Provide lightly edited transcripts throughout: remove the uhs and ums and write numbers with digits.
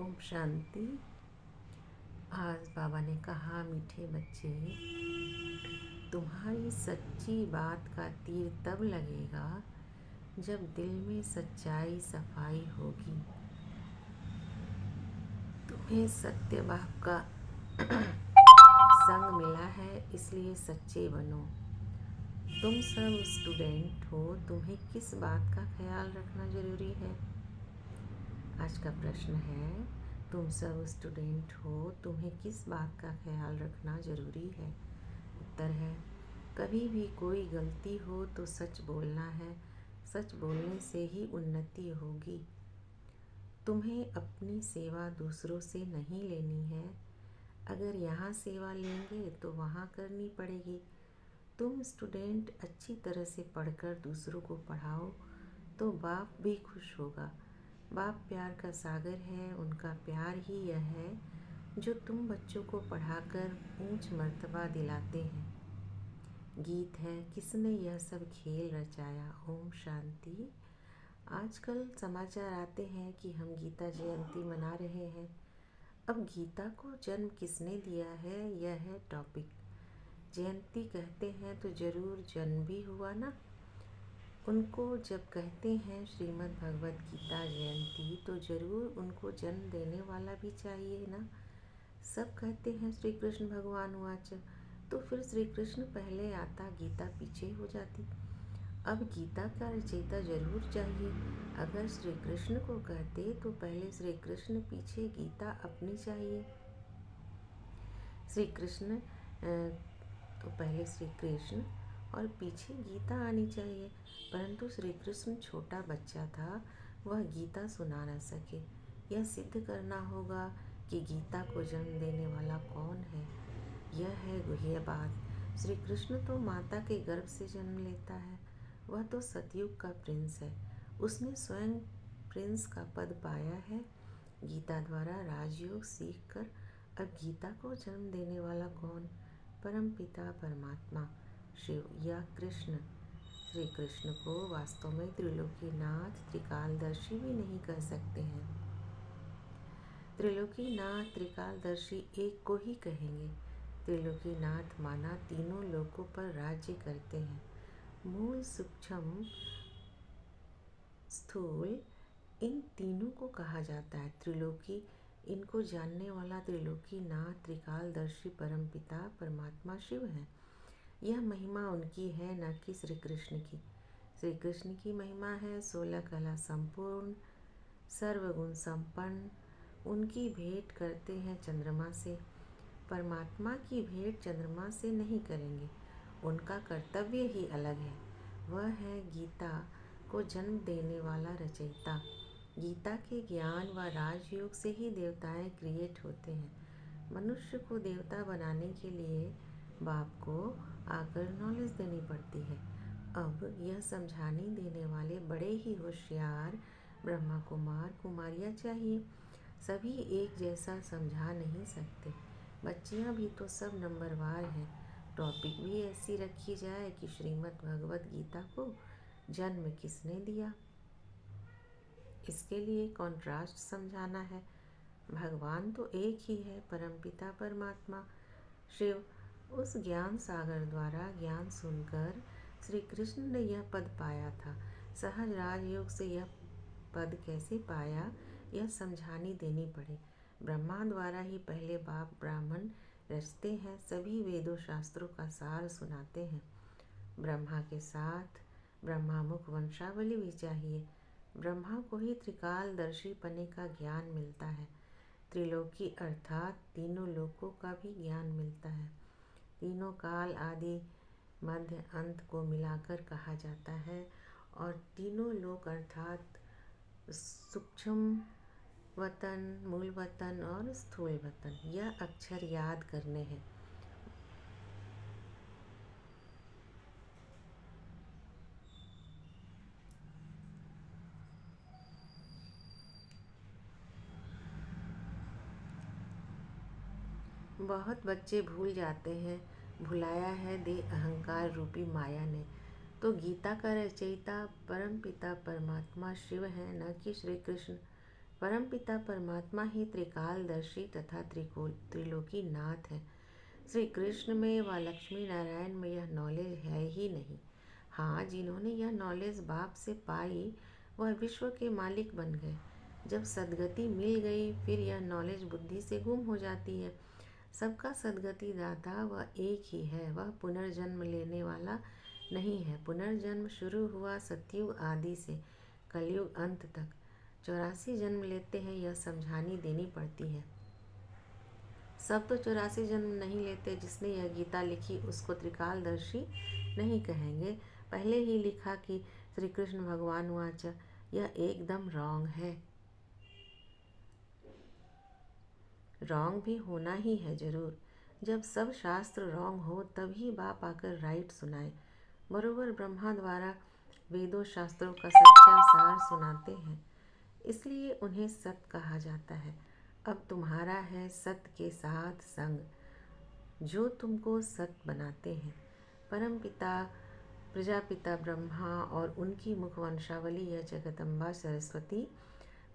ओम शांति। आज बाबा ने कहा, मीठे बच्चे, तुम्हारी सच्ची बात का तीर तब लगेगा जब दिल में सच्चाई सफाई होगी। तुम्हें सत्य बाप का संग मिला है, इसलिए सच्चे बनो। तुम सब स्टूडेंट हो, तुम्हें किस बात का ख्याल रखना जरूरी है? आज का प्रश्न है, तुम सब स्टूडेंट हो, तुम्हें किस बात का ख्याल रखना ज़रूरी है? उत्तर है, कभी भी कोई गलती हो तो सच बोलना है। सच बोलने से ही उन्नति होगी। तुम्हें अपनी सेवा दूसरों से नहीं लेनी है। अगर यहाँ सेवा लेंगे तो वहाँ करनी पड़ेगी। तुम स्टूडेंट अच्छी तरह से पढ़कर दूसरों को पढ़ाओ तो बाप भी खुश होगा। बाप प्यार का सागर है, उनका प्यार ही यह है जो तुम बच्चों को पढ़ाकर ऊंच मर्तबा दिलाते हैं। गीत है, किसने यह सब खेल रचाया। ओम शांति। आजकल समाचार आते हैं कि हम गीता जयंती मना रहे हैं। अब गीता को जन्म किसने दिया है, यह है टॉपिक। जयंती कहते हैं तो जरूर जन्म भी हुआ ना। उनको जब कहते हैं श्रीमद् भगवत गीता जयंती तो जरूर उनको जन्म देने वाला भी चाहिए ना। सब कहते हैं श्री कृष्ण भगवान वाच, तो फिर श्री कृष्ण पहले आता, गीता पीछे हो जाती। अब गीता का रचयिता जरूर चाहिए। अगर श्री कृष्ण को कहते तो पहले श्री कृष्ण, पीछे गीता अपनी चाहिए। श्री कृष्ण तो पहले श्री कृष्ण और पीछे गीता आनी चाहिए। परंतु श्री कृष्ण छोटा बच्चा था, वह गीता सुना न सके। यह सिद्ध करना होगा कि गीता को जन्म देने वाला कौन है। यह है गुह्य बात। श्री कृष्ण तो माता के गर्भ से जन्म लेता है। वह तो सतयुग का प्रिंस है। उसने स्वयं प्रिंस का पद पाया है। गीता द्वारा राजयोग सीखकर अब गीता को जन्म देने वाला कौन? परम पिता परमात्मा शिव या कृष्ण। श्री कृष्ण को वास्तव में त्रिलोकीनाथ, त्रिकालदर्शी भी नहीं कह सकते हैं। त्रिलोकीनाथ, त्रिकालदर्शी एक को ही कहेंगे। त्रिलोकीनाथ माना तीनों लोकों पर राज्य करते हैं। मूल, सूक्ष्म, स्थूल, इन तीनों को कहा जाता है त्रिलोकी। इनको जानने वाला त्रिलोकीनाथ, त्रिकालदर्शी परमपिता परमात्मा शिव है। यह महिमा उनकी है, न कि श्री कृष्ण की। श्री कृष्ण की महिमा है 16 कला संपूर्ण, सर्वगुण संपन्न। उनकी भेंट करते हैं चंद्रमा से। परमात्मा की भेंट चंद्रमा से नहीं करेंगे। उनका कर्तव्य ही अलग है। वह है गीता को जन्म देने वाला रचयिता। गीता के ज्ञान व राजयोग से ही देवताएं क्रिएट होते हैं। मनुष्य को देवता बनाने के लिए बाप को आकर नॉलेज देनी पड़ती है। अब यह समझाने देने वाले बड़े ही होशियार ब्रह्मा कुमार कुमारियाँ चाहिए। सभी एक जैसा समझा नहीं सकते। बच्चियाँ भी तो सब नंबरवार हैं। टॉपिक भी ऐसी रखी जाए कि श्रीमद् भगवत गीता को जन्म किसने दिया। इसके लिए कॉन्ट्रास्ट समझाना है। भगवान तो एक ही है, परमपिता परमात्मा शिव। उस ज्ञान सागर द्वारा ज्ञान सुनकर श्री कृष्ण ने यह पद पाया था। सहज राजयोग से यह पद कैसे पाया, यह समझानी देनी पड़े। ब्रह्मा द्वारा ही पहले बाप ब्राह्मण रचते हैं, सभी वेदों शास्त्रों का सार सुनाते हैं। ब्रह्मा के साथ ब्रह्मामुख वंशावली भी चाहिए। ब्रह्मा को ही त्रिकालदर्शी पने का ज्ञान मिलता है। त्रिलोकी अर्थात तीनों लोकों का भी ज्ञान मिलता है। तीनों काल आदि मध्य अंत को मिलाकर कहा जाता है। और तीनों लोक अर्थात सूक्ष्म वतन, मूल वतन और स्थूल वतन, यह अक्षर याद करने हैं। बहुत बच्चे भूल जाते हैं, भुलाया है दे अहंकार रूपी माया ने। तो गीता का रचयिता परम पिता परमात्मा शिव है, न कि श्री कृष्ण। परमपिता परमात्मा ही त्रिकालदर्शी तथा त्रिलोकी नाथ है। श्री कृष्ण में व लक्ष्मी नारायण में यह नॉलेज है ही नहीं। हाँ, जिन्होंने यह नॉलेज बाप से पाई वह विश्व के मालिक बन गए। जब सद्गति मिल गई फिर यह नॉलेज बुद्धि से गुम हो जाती है। सबका सद्गति दाता वह एक ही है, वह पुनर्जन्म लेने वाला नहीं है। पुनर्जन्म शुरू हुआ सतयुग आदि से कलयुग अंत तक। 84 जन्म लेते हैं, यह समझानी देनी पड़ती है। सब तो 84 जन्म नहीं लेते। जिसने यह गीता लिखी उसको त्रिकालदर्शी नहीं कहेंगे। पहले ही लिखा कि श्री कृष्ण भगवान वाच, यह एकदम रॉन्ग है। रॉन्ग भी होना ही है जरूर। जब सब शास्त्र रॉन्ग हो तभी बाप आकर राइट सुनाए। बरोबर ब्रह्मा द्वारा वेदों शास्त्रों का सच्चा सार सुनाते हैं, इसलिए उन्हें सत कहा जाता है। अब तुम्हारा है सत्य के साथ संग जो तुमको सत्य बनाते हैं। परम पिता प्रजापिता ब्रह्मा और उनकी मुखवंशावली यह जगदम्बा सरस्वती।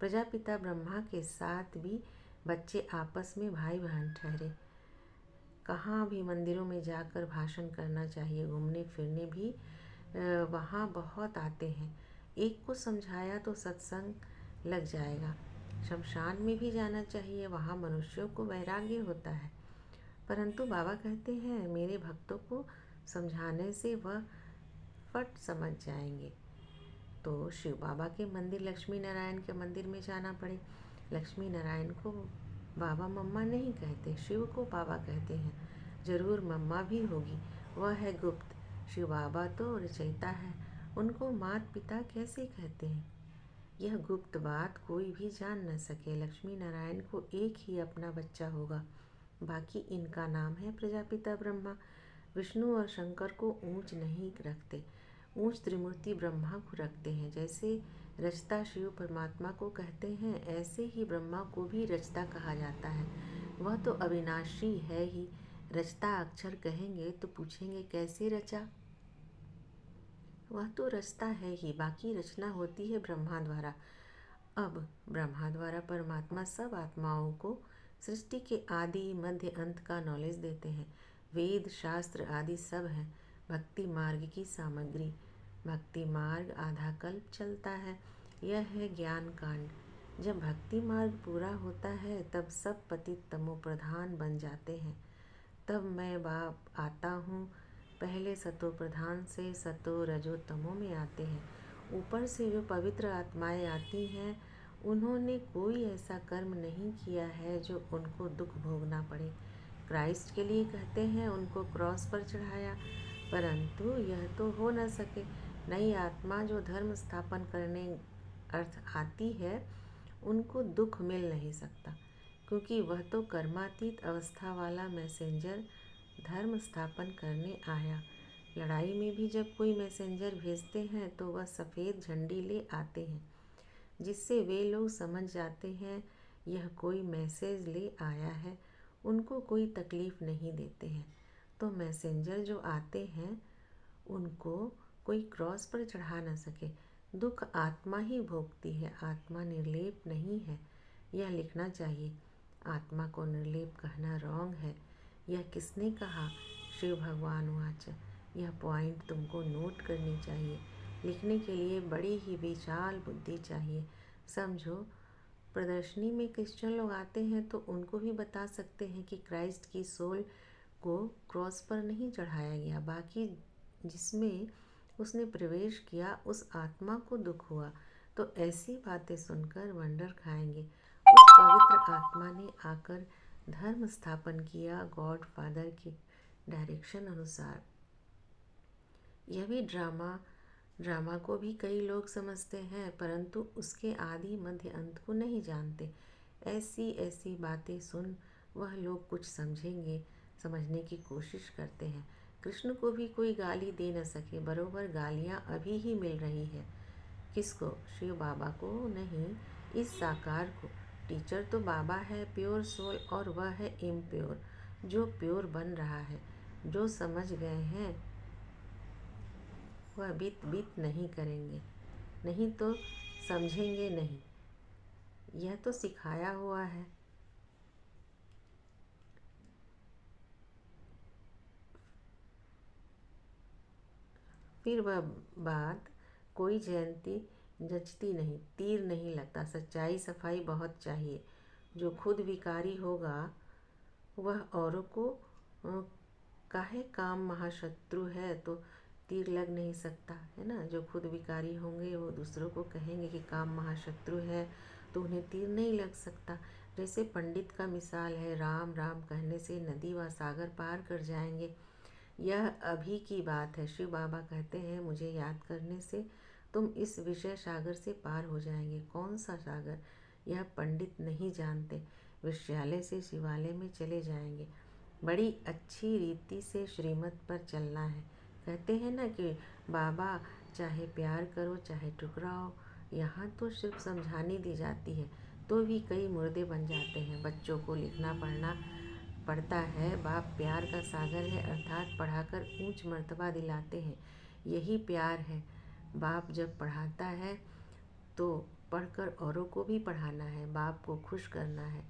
प्रजापिता ब्रह्मा के साथ भी बच्चे आपस में भाई बहन ठहरे। कहाँ भी मंदिरों में जाकर भाषण करना चाहिए। घूमने फिरने भी वहाँ बहुत आते हैं। एक को समझाया तो सत्संग लग जाएगा। शमशान में भी जाना चाहिए, वहाँ मनुष्यों को वैराग्य होता है। परंतु बाबा कहते हैं मेरे भक्तों को समझाने से वह फट समझ जाएंगे। तो शिव बाबा के मंदिर, लक्ष्मी नारायण के मंदिर में जाना पड़े। लक्ष्मी नारायण को बाबा मम्मा नहीं कहते, शिव को बाबा कहते हैं। जरूर मम्मा भी होगी, वह है गुप्त। शिव बाबा तो रचयिता है, उनको मात पिता कैसे कहते हैं? यह गुप्त बात कोई भी जान न सके। लक्ष्मी नारायण को एक ही अपना बच्चा होगा, बाकी इनका नाम है प्रजापिता ब्रह्मा। विष्णु और शंकर को ऊंच नहीं रखते, ऊंच त्रिमूर्ति ब्रह्मा को रखते हैं। जैसे रचता शिव परमात्मा को कहते हैं, ऐसे ही ब्रह्मा को भी रचता कहा जाता है। वह तो अविनाशी है ही। रचता अक्षर कहेंगे तो पूछेंगे कैसे रचा? वह तो रचता है ही, बाकी रचना होती है ब्रह्मा द्वारा। अब ब्रह्मा द्वारा परमात्मा सब आत्माओं को सृष्टि के आदि मध्य अंत का नॉलेज देते हैं। वेद शास्त्र आदि सब है भक्ति मार्ग की सामग्री। भक्ति मार्ग आधा कल्प चलता है, यह है ज्ञान कांड। जब भक्ति मार्ग पूरा होता है तब सब पतित तमो प्रधान बन जाते हैं। तब मैं बाप आता हूँ। पहले सतो प्रधान से सतो रजो तमो में आते हैं। ऊपर से जो पवित्र आत्माएं आती हैं उन्होंने कोई ऐसा कर्म नहीं किया है जो उनको दुख भोगना पड़े। क्राइस्ट के लिए कहते हैं उनको क्रॉस पर चढ़ाया, परंतु यह तो हो न सके। नई आत्मा जो धर्म स्थापन करने अर्थ आती है उनको दुख मिल नहीं सकता, क्योंकि वह तो कर्मातीत अवस्था वाला मैसेंजर धर्म स्थापन करने आया। लड़ाई में भी जब कोई मैसेंजर भेजते हैं तो वह सफ़ेद झंडी ले आते हैं, जिससे वे लोग समझ जाते हैं यह कोई मैसेज ले आया है, उनको कोई तकलीफ़ नहीं देते हैं। तो मैसेंजर जो आते हैं उनको कोई क्रॉस पर चढ़ा न सके। दुख आत्मा ही भोगती है, आत्मा निर्लेप नहीं है, यह लिखना चाहिए। आत्मा को निर्लेप कहना रॉन्ग है। यह किसने कहा? शिव भगवान वाच। यह पॉइंट तुमको नोट करनी चाहिए। लिखने के लिए बड़ी ही विशाल बुद्धि चाहिए। समझो, प्रदर्शनी में क्रिश्चियन लोग आते हैं तो उनको भी बता सकते हैं कि क्राइस्ट की सोल को क्रॉस पर नहीं चढ़ाया गया, बाकी जिसमें उसने प्रवेश किया उस आत्मा को दुख हुआ। तो ऐसी बातें सुनकर वंडर खाएंगे। उस पवित्र आत्मा ने आकर धर्म स्थापन किया गॉड फादर की डायरेक्शन अनुसार। यह भी ड्रामा को भी कई लोग समझते हैं, परंतु उसके आदि मध्य अंत को नहीं जानते। ऐसी ऐसी बातें सुन वह लोग कुछ समझेंगे, समझने की कोशिश करते हैं। कृष्ण को भी कोई गाली दे न सके, बरोबर गालियाँ अभी ही मिल रही है। किसको? शिव बाबा को नहीं, इस साकार को। टीचर तो बाबा है प्योर सोल, और वह है इम्प्योर जो प्योर बन रहा है। जो समझ गए हैं वह बीत नहीं करेंगे, नहीं तो समझेंगे नहीं। यह तो सिखाया हुआ है। फिर वह बात, कोई जयंती जचती नहीं, तीर नहीं लगता। सच्चाई सफाई बहुत चाहिए। जो खुद विकारी होगा वह औरों को काहे काम महाशत्रु है, तो तीर लग नहीं सकता है ना। जो खुद विकारी होंगे वो दूसरों को कहेंगे कि काम महाशत्रु है, तो उन्हें तीर नहीं लग सकता। जैसे पंडित का मिसाल है, राम राम कहने से नदी व सागर पार कर जाएंगे। यह अभी की बात है। शिव बाबा कहते हैं, मुझे याद करने से तुम इस विषय सागर से पार हो जाएंगे। कौन सा सागर, यह पंडित नहीं जानते। विश्वविद्यालय से शिवालय में चले जाएंगे। बड़ी अच्छी रीति से श्रीमत पर चलना है। कहते हैं ना कि बाबा चाहे प्यार करो चाहे ठुकराओ, यहाँ तो सिर्फ समझानी दी जाती है, तो भी कई मुर्दे बन जाते हैं। बच्चों को लिखना पढ़ना पढ़ता है। बाप प्यार का सागर है, अर्थात पढ़ाकर ऊंच मर्तबा दिलाते हैं। यही प्यार है। बाप जब पढ़ाता है तो पढ़कर औरों को भी पढ़ाना है। बाप को खुश करना है।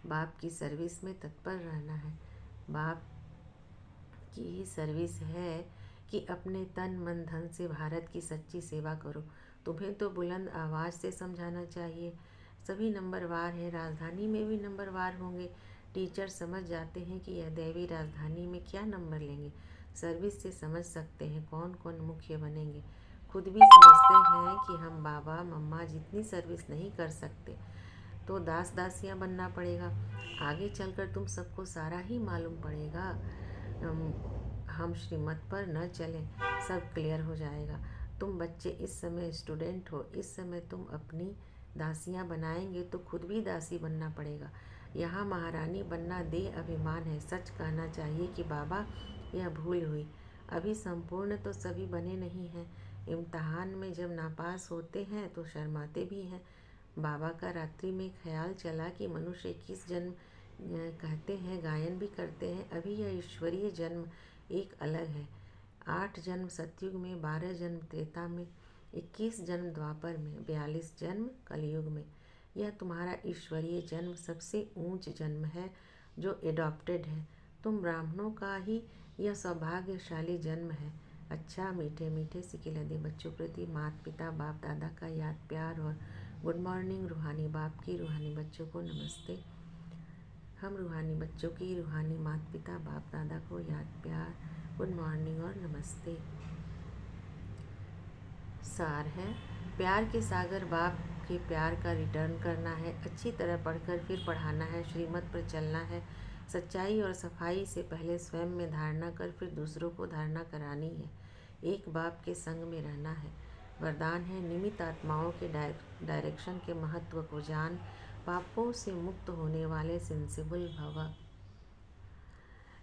बाप की सर्विस में तत्पर रहना है। बाप की ही सर्विस है कि अपने तन मन धन से भारत की सच्ची सेवा करो। तुम्हें तो बुलंद आवाज़ से समझाना चाहिए। सभी नंबरवार हैं, राजधानी में भी नंबरवार होंगे। टीचर समझ जाते हैं कि यह दैवी राजधानी में क्या नंबर लेंगे। सर्विस से समझ सकते हैं कौन कौन मुख्य बनेंगे। खुद भी समझते हैं कि हम बाबा मम्मा जितनी सर्विस नहीं कर सकते, तो दास दासियाँ बनना पड़ेगा। आगे चलकर तुम सबको सारा ही मालूम पड़ेगा। हम श्रीमत पर न चलें, सब क्लियर हो जाएगा। तुम बच्चे इस समय स्टूडेंट हो, इस समय तुम अपनी दासियाँ बनाएंगे तो खुद भी दासी बनना पड़ेगा। यहाँ महारानी बनना देह अभिमान है। सच कहना चाहिए कि बाबा यह भूल हुई। अभी संपूर्ण तो सभी बने नहीं हैं। इम्तहान में जब नापास होते हैं तो शर्माते भी हैं। बाबा का रात्रि में ख्याल चला कि मनुष्य 21 जन्म कहते हैं, गायन भी करते हैं। अभी यह ईश्वरीय जन्म एक अलग है। 8 जन्म सतयुग में, 12 जन्म त्रेता में, 21 जन्म द्वापर में, 42 जन्म कलयुग में। यह तुम्हारा ईश्वरीय जन्म सबसे ऊंच जन्म है जो एडॉप्टेड है। तुम ब्राह्मणों का ही यह सौभाग्यशाली जन्म है। अच्छा, मीठे मीठे सिके लदे बच्चों प्रति माता पिता बाप दादा का याद प्यार और गुड मॉर्निंग। रूहानी बाप की रूहानी बच्चों को नमस्ते। हम रूहानी बच्चों की रूहानी माता पिता बाप दादा को याद प्यार, गुड मॉर्निंग और नमस्ते। सार है, प्यार के सागर बाप के प्यार का रिटर्न करना है। अच्छी तरह पढ़कर फिर पढ़ाना है। श्रीमत पर चलना है। सच्चाई और सफाई से पहले स्वयं में धारणा कर फिर दूसरों को धारणा करानी है। एक बाप के संग में रहना है। वरदान है, निमित्त आत्माओं के डायरेक्शन के महत्व को जान। पापों से मुक्त होने वाले सेंसिबल भव।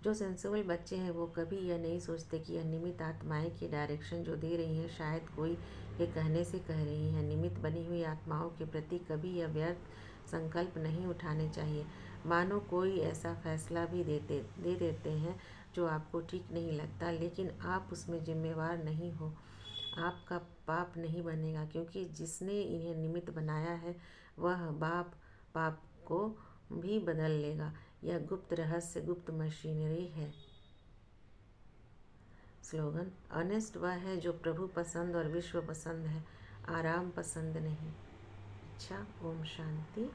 जो सेंसिबल बच्चे हैं वो कभी यह नहीं सोचते कि यह निमित्त आत्माएं की डायरेक्शन जो दे रही हैं शायद कोई ये कहने से कह रही हैं। निमित्त बनी हुई आत्माओं के प्रति कभी यह व्यर्थ संकल्प नहीं उठाने चाहिए। मानो कोई ऐसा फैसला भी दे देते हैं जो आपको ठीक नहीं लगता, लेकिन आप उसमें जिम्मेवार नहीं हो। आपका पाप नहीं बनेगा, क्योंकि जिसने इन्हें निमित्त बनाया है वह बाप पाप को भी बदल लेगा। यह गुप्त रहस्य, गुप्त मशीनरी है। स्लोगन, ऑनेस्ट वह है जो प्रभु पसंद और विश्व पसंद है, आराम पसंद नहीं। अच्छा, ओम शांति।